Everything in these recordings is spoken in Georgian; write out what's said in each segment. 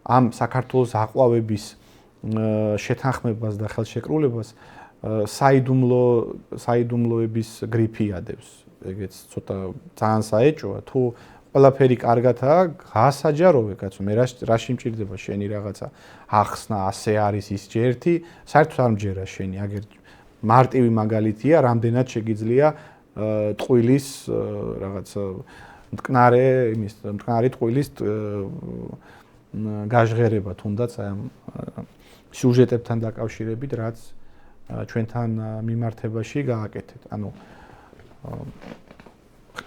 ამ საქართველოს აყვავების შეთანხმებას და ხელშეკრულებას საიდუმლოების გრიფი ადევს. ეგეც ცოტა ძალიან საეჭოა, თუ ყველაფერი კარგათაა, გასაჯაროვე კაცო, მე რაში მჭირდება შენი რაღაცა ახსნა, ასე არის ის ჯერთი, საერთოდ არ მჯერა შენი, აგერ მარტივი მაგალითია, რამდენად შეგიძლია ტყუილის რაღაცა მტკნარი ტყუილის გაჟღერება თუნდაც აი ამ სიუჟეტებთან დაკავშირებით, რაც ჩვენთან მიმართებაში გააკეთეთ. ანუ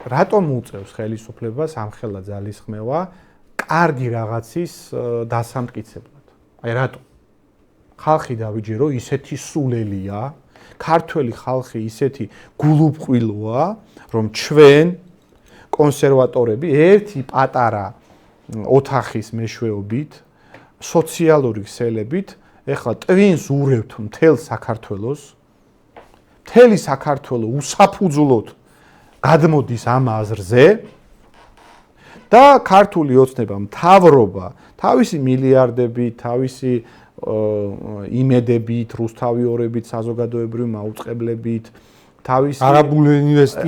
რატომ უწევს ხელისუფლებას ამხელა ძალისხმევა კარგი რაღაცის დასამტკიცებლად? აი რატომ? ხალხი დავიჯერო ისეთი სულელია, ქართველი ხალხი ისეთი გულუბრყვილოა, რომ ჩვენ კონსერვატორები ერთი პატარა ოთახის მეშვეობით, სოციალური ქსელებით, ეხლა ტვინს ურევთ მთელ საქართველოს, მთელი საქართველო უსაფუძვლოდ გადმოდის ამ აზრზე და ქართული ოცნება მთავრობა თავისი მილიარდებით, თავისი იმედებით, რუსთავიორებით, საზოგადოებრივი მაუწყებლებით, თავისი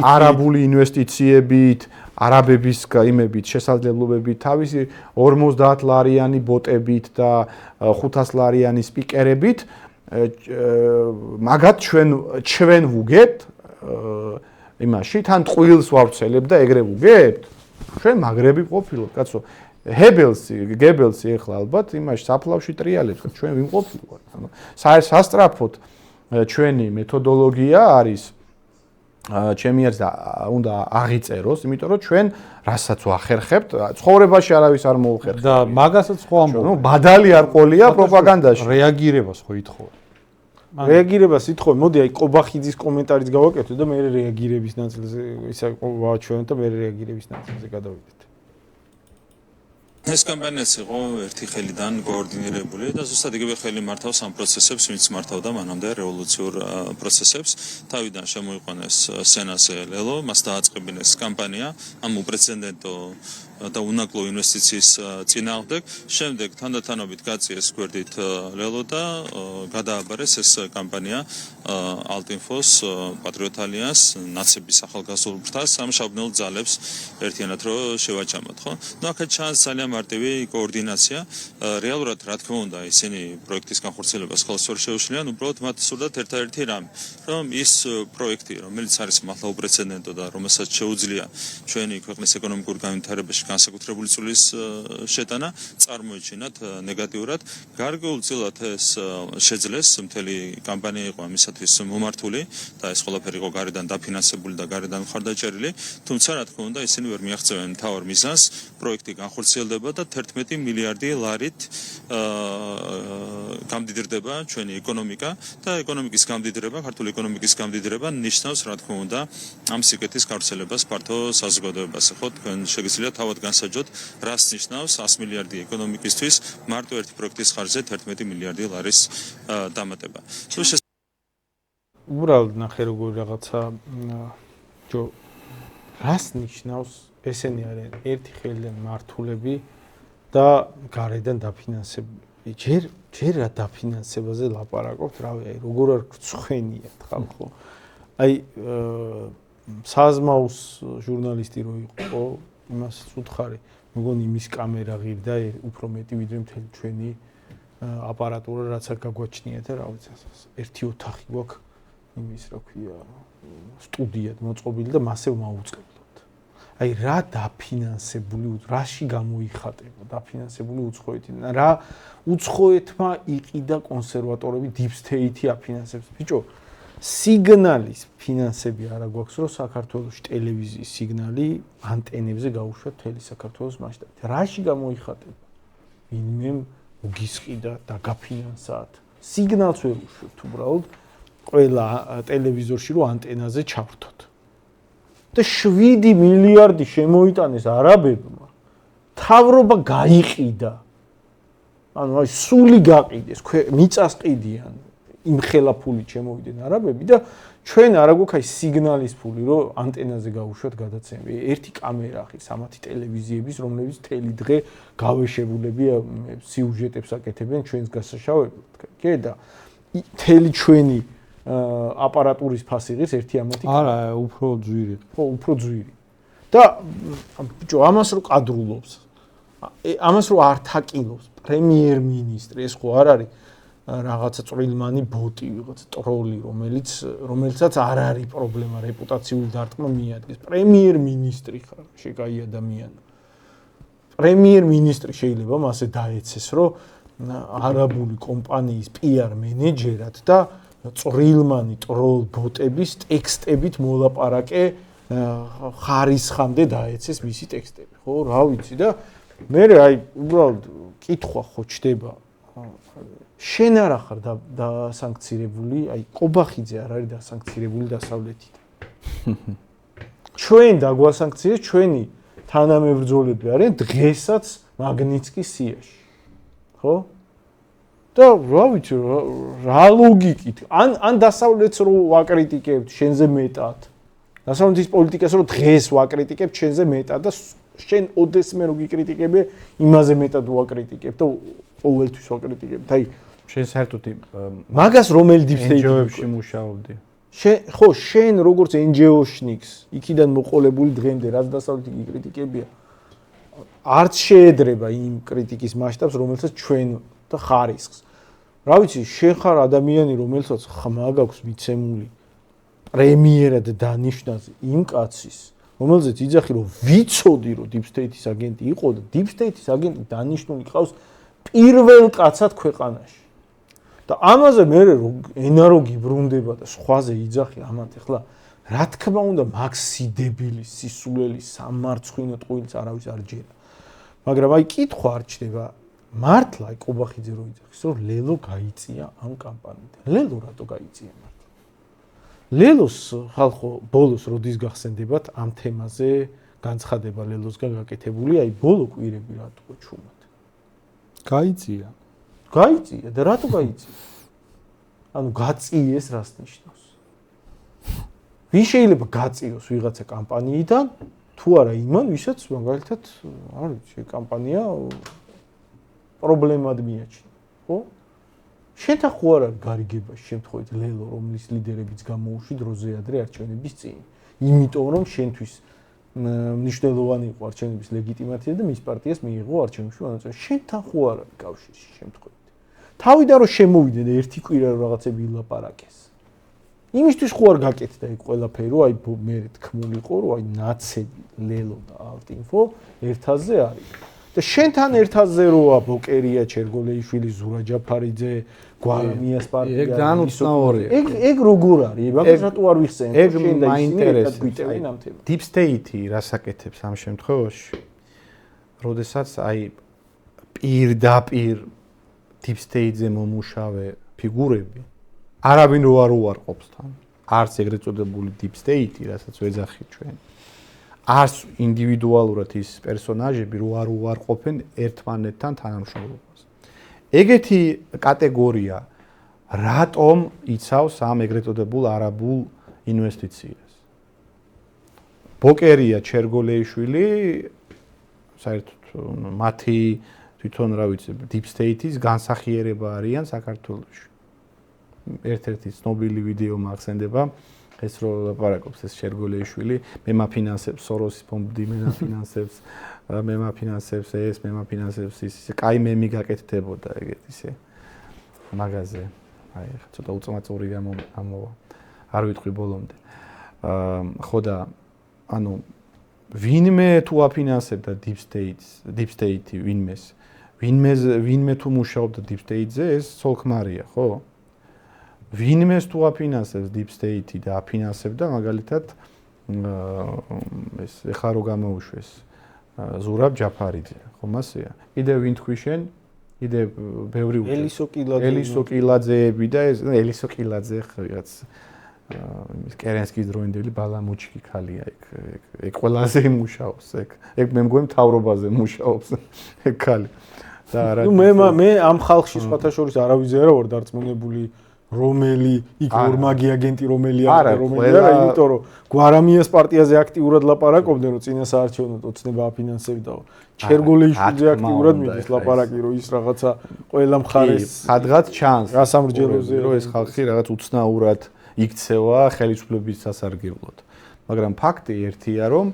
არაბული ინვესტიციებით, არაბების იმებით, შესაძლებლობებით, თავისი 50 ლარიანი ბოტებით და 500 ლარიანი სპიკერებით მაგათ ჩვენ ვუგებთ იმაში, თან ტყუილს ვავრცელებთ და ეგრე ვუგებთ. ჩვენ მაგრები ყოფილობთ, კაცო. გებელსი ეხლა ალბათ იმაში საფლავში ტრიალებს, ჩვენ ვიმყოფილვართ. ანუ სასტრაფოდ ჩვენი მეთოდოლოგია არის ჩემი აზრით უნდა აღიწეროს, იმიტომ რომ ჩვენ რასაც ვახერხებთ, ცხოვრებაში არავის არ მოუხერხებთ. და მაგასაც ხო ამბობ. ბადალი არ ყოლია პროპაგანდაში. რეაგირებას ხო ითხოვე. რეაგირებას ითხოვე, მოდი აი ყობახიძის კომენტარიც გავაკეთოთ და მე რეაგირების ნაწილზე ისა ვაჩვენოთ და მე რეაგირების ნაწილზე გადავიდეთ. ეს კამპანიაც იყო ერთი ხელიდან კოორდინირებული და ზუსტად იგივე ხელი მართავს ამ პროცესებს, ვინც მართავდა მანამდე რევოლუციურ პროცესებს. თავიდან შემოიყვანეს სენაზე ლელო, მას დააწყებინეს კამპანია ამ უპრეცედენტო და უნაკლო ინვესტიციის წინააღმდეგ. შემდეგ თანდათანობით გაწიეს გვერდით ლელო და გადააბარეს ეს კამპანია ალტინფოს, პატრიოტ ალიანს, ნაცების ახალგაზრდულ ფრთას, ამ შაბნელ ძალებს ერთიანად რო შევაჭამოთ, ხო? ნუ აქეთ ჩანს ძალიან მარტივი კოორდინაცია. რეალურად რა თქმა უნდა, ისინი პროექტის განხორციელებას ხელს ვერ შეუშლიან, უბრალოდ მათ სურდათ ერთადერთი რამე, რომ ის პროექტი, რომელიც არის მართლა უპრეცედენტო და რომელსაც შეუძლია ჩვენი ქვეყნის ეკონომიკურ განვითარებაში განსაკუთრებული წვლის შეტანა, წარმოიჩინათ ნეგატიურად. გარკვეულწილად ეს შეძლეს, მთელი კამპანია იყო ამისათვის მომართული და ეს ყველაფერი იყო გარედან დაფინანსებული და გარედან მხარდაჭერილი, თუმცა რა თქმა უნდა, ისინი ვერ მიაღწევენ მთავარ მიზანს, პროექტი განხორციელდება და 11 მილიარდი ლარით გამდიდრდება ჩვენი ეკონომიკა და ეკონომიკის გამდიდრება, ქართული ეკონომიკის გამდიდრება ნიშნავს რა თქმა უნდა ამ სიკეთის გავრცელებას ფართო საზოგადოებაზე. ხო, თქვენ შეგიძლიათ თავად განსაჯოთ, რას ნიშნავს 100 მილიარდი ეკონომიკისთვის მარტო ერთი პროექტის ხარჯზე 11 მილიარდი ლარის დამატება. უბრალოდ ნახე როგორი რაღაცა რას ნიშნავს ესენი არიან ერთი ხელიდან მართულები და გარედან დაფინანსებული. ჯერ რა დაფინანსებაზე ლაპარაკობთ, რავი, აი როგორ არ გწვენიათ ხალხო. აი საზმაუს ჟურნალისტი რო იყო, იმას უთხარი, მეგონი იმის კამერა ღირდა უფრო მეტი ვიდრე მთელი ჩვენი აპარატურა რაც აქ გაგვაჩნიათ და რა ვიცი, ერთი ოთახი გვაქვს იმის რა ქვია, სტუდიად მოწყობილი და მასე მაუწყებლობთ. აი რა დაფინანსებული, რაში გამოიხატება დაფინანსებული უცხოეთი? რა უცხოეთმა იყიდა კონსერვატორები deep state-ი აფინანსებს? ბიჭო, სიგნალის ფინანსები არა გვაქვს, რომ საქართველოში ტელევიზიის სიგნალი ანტენებზე გაუშვა მთელი საქართველოს მასშტაბით. რაში გამოიხატება? ვინმე უგისყიდა და გაფინანსათ. სიგნალს ვერ უშვებთ უბრალოდ ყველა ტელევიზორში რომ ანტენაზე ჩავრთოთ. და 7 მილიარდი შემოიტანეს არაბებმა. თავრობა გაიყიდა. ანუ აი სული გაყიდეს, მიწას ყიდიან. იმხელა ფულით შემოვიდნენ არაბები და ჩვენ არა გვაქვს აი სიგნალის ფული, რომ ანტენაზე გავუშვათ გადაცემები. ერთი კამერა ახის ამათი ტელევიზიების, რომლებიც მთელი დღე გავეშებულებია სიუჟეტებს აკეთებენ ჩვენს გასაშავებლად. კი და მთელი ჩვენი აპარატურის ფასი ღირს ერთი ამათი. არა, უფრო ძვირი. ხო, უფრო ძვირი. და ბიჭო, ამას რო კადრულობს. ამას რო არ თაკილობს პრემიერ-მინისტრი, ეს ხო არ არის რაღაცა წვრილმანი ბოტი, რაღაცა ტროლი, რომელიცაც არ არის პრობლემა რეპუტაციული დარტყმა მიადგეს. პრემიერ-მინისტრი ხარ, შეგაი ადამიანი. პრემიერ-მინისტრი შეიძლება მასე დაეცეს, რომ არაბული კომპანიის PR მენეჯერად და წვრილმანი ტროლ ბოტების ტექსტებით მოლაპარაკე ხარისხამდე დაეცეს მისი ტექსტები, ხო, რა ვიცი და მე აი უბრალოდ კითხვა ხო ჩდება შენ არა ხარ დასანქცირებული, აი ყობახიძე არ არის დასანქცირებული დასავლეთიდან. ჩვენ დაგვასანქციეს, ჩვენი თანამებრძოლები არიან დღესაც მაგნიცკის სიაში. ხო? და რა ვიცი, რა ლოგიკით? ან დასავლეთს რო ვაკრიტიკებთ შენზე მეტად. დასავლეთის პოლიტიკას რო დღეს ვაკრიტიკებთ შენზე მეტად და შენ ოდესმე რო გიკრიტიკებე, იმაზე მეტად ვაკრიტიკებ და ყოველთვის ვაკრიტიკებ. აი შენ საერთოდ მაგას რომელი NGO-ებში მუშაობდი? ხო, შენ როგორც NGO-შნიკს, იქიდან მოყოლებული დღემდე რაც დასავლეთი გიკრიტიკებია, არც შეედრება იმ კრიტიკის მასშტაბს, რომელსაც ჩვენ და ხარისხს. რა ვიცი, შენ ხარ ადამიანი, რომელსაც ხმა გაქვს მიცემული პრემიერად დანიშნაზე იმ კაცის, რომელზეც იძახი რომ ვიცოდი რომ Deep State-ის აგენტი იყო და Deep State-ის აგენტი დანიშნული ყავს პირველ კაცად ქვეყანაში. და ამაზე მე ენა რო გიბრუნდება და სხვაზე იძახი ამათ ახლა რა თქმა უნდა მაქსიდებილის სისულელის სამარცხვინო ტყუილს არავის არ ჯერა. მაგრამ აი კითხვა არ ჩდება მართლა აი ყობახიძე რო იძახის რომ ლელო გაიწია ამ კამპანიიდან. ლელო რატო გაიწია მართლა? ლელოს ხალხო ბოლოს როდის გახსენდებათ ამ თემაზე განცხადება ლელოსგან გაკეთებული, აი ბოლო კვირები რატო ჩუმად. გაიწია. გაიწია და რატო გაიწია? ანუ გაწიეს რას ნიშნავს? ვინ შეიძლება გაწიოს ვიღაცა კამპანიიდან, თუ არა იმან, ვისაც მაგალითად, არ ვიცი, კამპანია პრობლემად მიაჩნია, ხო? შენთან ხო არ არის გარიგებაში შემთხვევით ლელო, რომლის ლიდერებიც გამოუშვი დროზე ადრე არჩევნების წინ. იმიტომ რომ შენთვის მნიშვნელოვანი იყო არჩევნების ლეგიტიმაცია და მის პარტიას მიიღო არჩევნებში მონაწილეობა. შენთან ხო არ არის კავშირში შემთხვევით. თავიდან რომ შემოვიდნენ ერთი კვირა რომ რაღაცები ილაპარაკეს. იმისთვის ხო არ გაკეთდა იქ ყველაფერი, რომ აი მე თქმულიყო, რომ აი ნაცები ლელო და ალტინფო ერთაზე არის. და შენთან ერთაზე როა ბოკერია, ჩერგოლეიშვილი, ზურა ჯაფარიძე, გვარამიას პარტია. ეგ განუცნაურია. ეგ როგორ არის? მაგას რატო არ ვიხსენებ? ეგ მაინტერესებს. Deep State-ი რას აკეთებს ამ შემთხვევაში? როდესაც აი პირდაპირ Deep State-ზე მომუშავე ფიგურები არავინ რო არ უარყოფს თან. არც ეგრეთ წოდებული Deep State-ი, რასაც ვეძახი ჩვენ. არც ინდივიდუალურად ის პერსონაჟები რო არ უარყოფენ ერთმანეთთან თანამშრომლობას. ეგეთი კატეგორია რატომ იცავს ამ ეგრეთ წოდებულ არაბულ ინვესტიციას? ბოკერია, ჩერგოლეიშვილი, საერთოდ მათი თვითონ რა ვიცი, Deep State-ის განსახიერება არიან საქართველოში. ერთ-ერთი ცნობილი ვიდეო მახსენდება, ეს რო ლაპარაკობს ეს ჩერგოლეიშვილი, მე მაფინანსებს სოროსის ფონდი, მე მაფინანსებს, მე მაფინანსებს ეს, მე მაფინანსებს ის, კაი მემი გაკეთდებოდა ეგეთ ისე მაგაზე. აი, ცოტა უწმაწური ამოვა. არ ვიტყვი ბოლომდე. ხო და ანუ ვინმე თუ აფინანსებდა Deep State-ი ვინმე თუ მუშაობდა Deep State-ზე, ეს სოლქმარია, ხო? ვინმეს თუ აფინანსებს Deep State-ი და აფინანსებდა მაგალითად ეს ეხლა რო გამოუშვეს ზურაბ ჯაფარიძე, ხო მასეა. კიდევ ვინ თქვი შენ? კიდევ ბევრი ელისო კილაძეები და ეს ელისო კილაძე ხაც იმის კერენსკის დროინდელი ბალამუჩიკი ხალია ეგ ყველაზე მუშაობს ეგ მე მგონი მთავრობაზე მუშაობს ეგ ხალი და რა ნუ მე ამ ხალხში სხვათა შორის არავის არა ვარ დარწმუნებული რომელი იქ ორმაგი აგენტი რომელი არა, რომელი არა, იმიტომ რომ გვარამიას პარტიაზე აქტიურად ლაპარაკობდნენ, რომ წინა საარჩევნო ოცნება აფინანსებდა. ჩერგოლეიშვილზე აქტიურად მიდის ლაპარაკი, რომ ის რაღაცა ყველა მხარეს სადღაც ჩანს გასამრჯელოზე რომ ეს ხალხი რაღაც უცნაურად იქცევა ხელისუფლების სასარგებლოდ. მაგრამ ფაქტი ერთია, რომ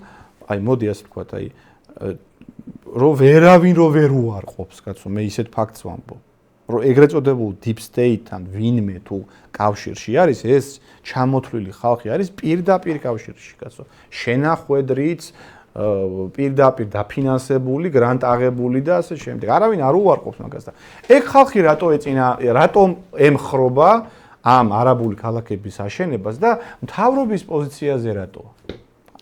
აი მოდი ასე ვთქვათ, აი რომ ვერავინ ვერ უარყოფს, კაცო, მე ისეთ ფაქტს ვამბობ. რომ ეგრეთ წოდებულ deep state-თან ვინმე თუ კავშირში არის, ეს ჩამოთვლილი ხალხი არის პირდაპირ კავშირში, კაცო. შენახვედრიც პირდაპირ დაფინანსებული, გრანტაღებული და ასე შემდეგ. არავინ არ უარყოფს მაგას და ეგ ხალხი რატომ ემხრობა ამ არაბული ქალაქების აშენებას და მთავრობის პოზიციაზე რატო?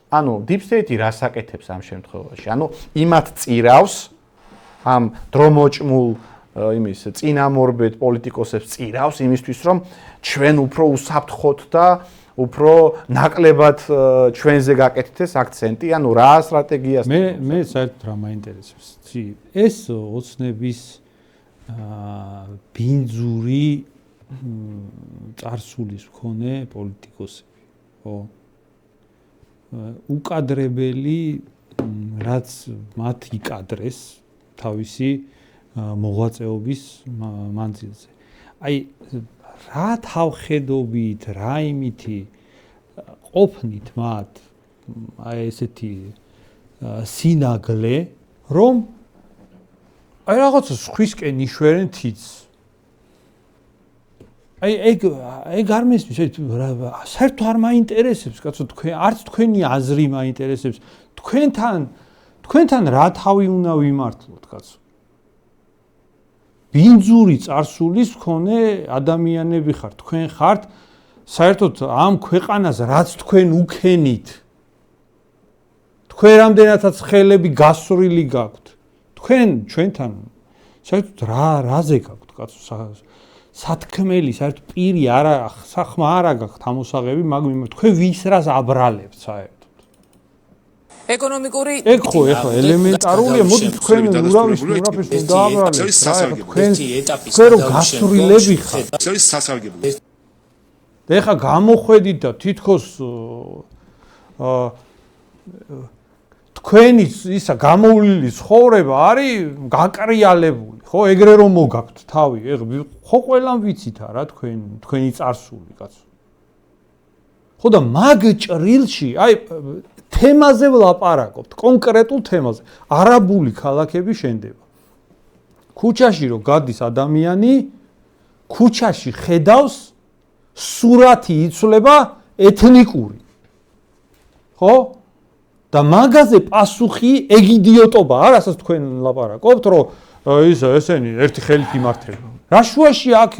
ანუ deep state-ი რას აკეთებს ამ შემთხვევაში? ანუ იმათ წირავს ამ დრომოჭმულ იმის წინამორბედ პოლიტიკოსებს წირავს იმისთვის რომ ჩვენ უფრო უსაფრთხოთ და უფრო ნაკლებად ჩვენზე გაკეთდეს აქცენტი, ანუ რა სტრატეგიას მე საერთოდ რა მაინტერესებს. ეს ოცნების ბინძური წარსულის მქონე პოლიტიკოსები, ხო? უკადრებელი რაც მათ იკადრეს თავისი მოღვაწეობის მანძილზე. აი რა თავხედობით, რა იმითი ყოფნით მათ აი ესეთი სინაგლე, რომ აი რაღაცა სხვისკენ იშვერენ თიც. აი ეგ არ მესმის, საერთოდ არ მაინტერესებს, კაცო, თქვენ არც თქვენი აზრი მაინტერესებს, თქვენთან რა თავი უნდა ვიმართლოთ, კაცო. ბინძური წარსულის მქონე ადამიანები ხართ, თქვენ ხართ საერთოდ ამ ქვეყანას რაც თქვენ უქენით. თქვენ რამდენადაც ხელები გასვრილი გაქვთ. თქვენ ჩვენთან საერთოდ რაზე გაქვთ, კაცო, სათქმელი, საერთოდ პირი არა, სახმა არა გაქვთ ამოსაღები, მაგრამ თქვენ ვის რას აბრალებთ საერთოდ. ეკონომიკური ეგ ხო ეხლა ელემენტარულია, მოდი თქვენ ურავის უნდა დააბრალეთ, თქვენ რომ გასვრილები ხართ. ეს სასარგებლო. ეხლა გამოხედით და თითქოს თქვენი ისა გამოვლილი ცხოვრება არის გაკრიალებული, ხო, ეგრე რომ მოგაქვთ თავი, ხო ყველამ ვიცით რა თქვენი წარსული, კაცო. ხო და მაგ ჭრილში, აი თემაზე ვლაპარაკობთ, კონკრეტულ თემაზე. არაბული ქალაქები შენდება. ქუჩაში რო გადის ადამიანი, ქუჩაში ხედავს სურათი იცვლება ეთნიკური. ხო? და მაგაზე პასუხი ეგ იდიოტობაა, რასაც თქვენ ლაპარაკობთ, რომ ესენი ერთი ხელით იმართება. რა შუაში აქ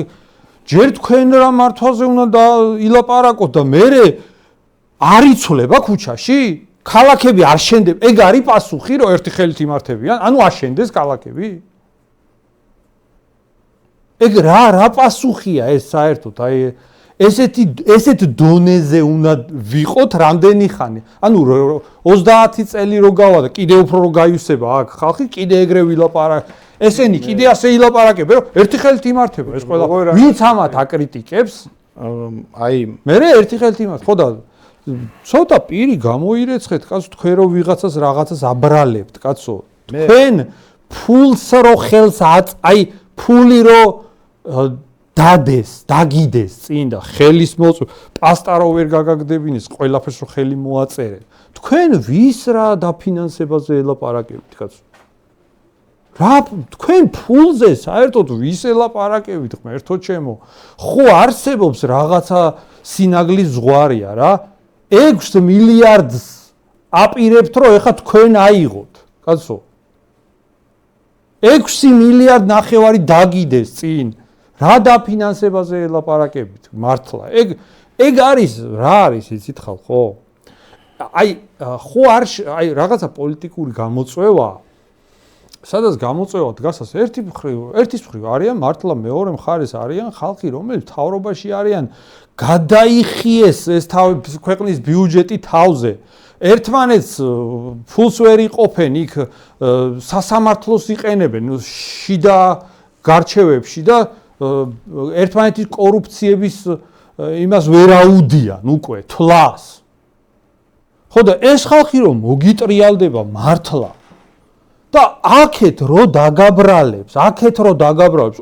ჯერ თქვენ რა მართვაზე უნდა ილაპარაკოთ და მერე არ იცვლება ქუჩაში? ქალაქები არ შენდება. ეგ არის პასუხი, რომ ერთი ხელით იმართებიან? ანუ აშენდეს ქალაქები? ეგ რა პასუხია ეს საერთოდ? აი ესეთ დონეზე უნდა ვიყოთ რამდენი ხანი? ანუ 30 წელი რო გავა და კიდე უფრო რო გაივსება აქ ხალხი, კიდე ეგრე ვილაპარაკ. ესენი კიდე ასე ილაპარაკებენ, რომ ერთი ხელით იმართება ეს ყველა. ვინც ამათ აკრიტიკებს? აი მე ერთი ხელით იმართ, ხო და ცოტა პირი გამოირეცხეთ, კაცო, თქვენ რო ვიღაცას რაღაცას აბრალებთ, კაცო. თქვენ ფულს რო ხელს აი ფული რო დადეს, დაგიდეს წინ და ხელის პასტა რო ვერ გაგაგდებინეს, ყველაფერს რო ხელი მოაწერეთ. თქვენ ვის რა დაფინანსებაზე ელაპარაკებით, კაცო? რა თქვენ ფულზე საერთოდ ვის ელაპარაკებით, ღმერთო ჩემო? ხო არსებობს რაღაცა სინაგლის ზღვარია რა. 6 მილიარდს აპირებთ, რომ ეხა თქვენ აიღოთ, კაცო. 6 მილიარდ ნახევარი დაგიდეს წინ. რა დაფინანსებაზე ელაპარაკებით? მართლა. ეგ არის, რა არის, იცით ხალხო? აი, ხო აი რაღაცა პოლიტიკური გამოწვევა, სადაც გამოწვევა დგასას ერთის მხრივ არიან მართლა მეორე მხარეს არიან ხალხი, რომლებიც მთავრობაში არიან, გადაიხიეს ეს ქვეყნის ბიუჯეტი თავზე. ერთმანეთს ფულს ვერ იყოფენ, იქ სასამართლოს იყენებენ შიდა გარჩევებში და ერთმანეთის კორუფციების იმას ვერ აუდიან უკვე თლას. ხო და ეს ხალხი რომ მოგიტრიალდება მართლა და აქეთ რო დაგაბრალებს,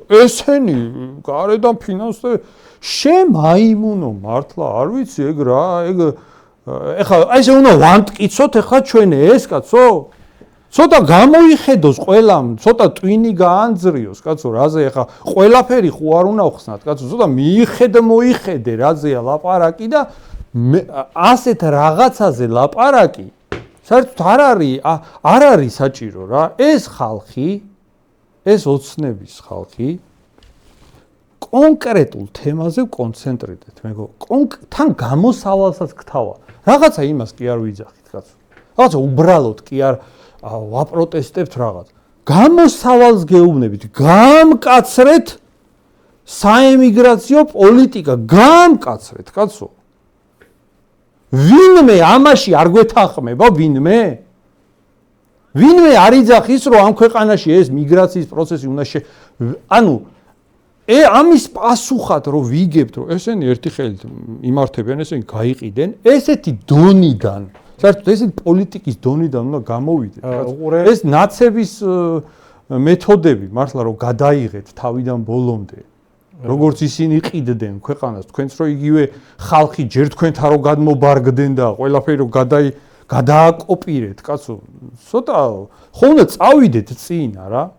ესენი გარედან ფინანსები შემაიმუნო მართლა, არ ვიცი ეგ რა, ეგ ეხლა ესე უნდა ვანტკიცოთ ეხლა ჩვენ ეს კაცო? ცოტა გამოიხედოს ყველამ, ცოტა ტვინი გაანძრიოს, კაცო, რაზე ეხლა ყველაფერი ხო არ უნდა ხსნათ, კაცო, ცოტა მოიხედე რაზეა ლაპარაკი და ასეთ რაღაცაზე ლაპარაკი საერთოდ არ არის საჭირო რა. ეს ხალხი, ეს ოცნების ხალხი კონკრეტულ თემაზე კონცენტრირდეთ, თან გამოსავალსაც გთავა. რაღაცა იმას კი არ ვიძახით, კაცო. რაღაცა უბრალოდ კი არ ვაპროტესტებთ რაღაც. გამოსავალს გეუბნებით, გამკაცრეთ საემიგრაციო პოლიტიკა, გამკაცრეთ, კაცო. ვინმე ამაში არ გვეთანხმება, ვინმე არ იძახის, რომ ამ ქვეყანაში ეს მიგრაციის პროცესი უნდა ამის პასუხად რომ ვიგებთ, რომ ესენი ერთი ხელით იმართებიან, ესენი გაიყიდენ, ესეთი დონიდან, საერთოდ ესეთი პოლიტიკის დონიდან უნდა გამოვიდეთ. ეს ნაცების მეთოდები მართლა რომ გადაიღეთ თავიდან ბოლომდე. როგორც ისინი ყიდდნენ ქვეყანას, თქვენც რო იგივე ხალხი ჯერ თქვენთან რო გადმობარგდნენ და ყველაფერი რო გადააკოპირეთ, კაცო, ცოტა ხო უნდა წავიდეთ წინ, არა?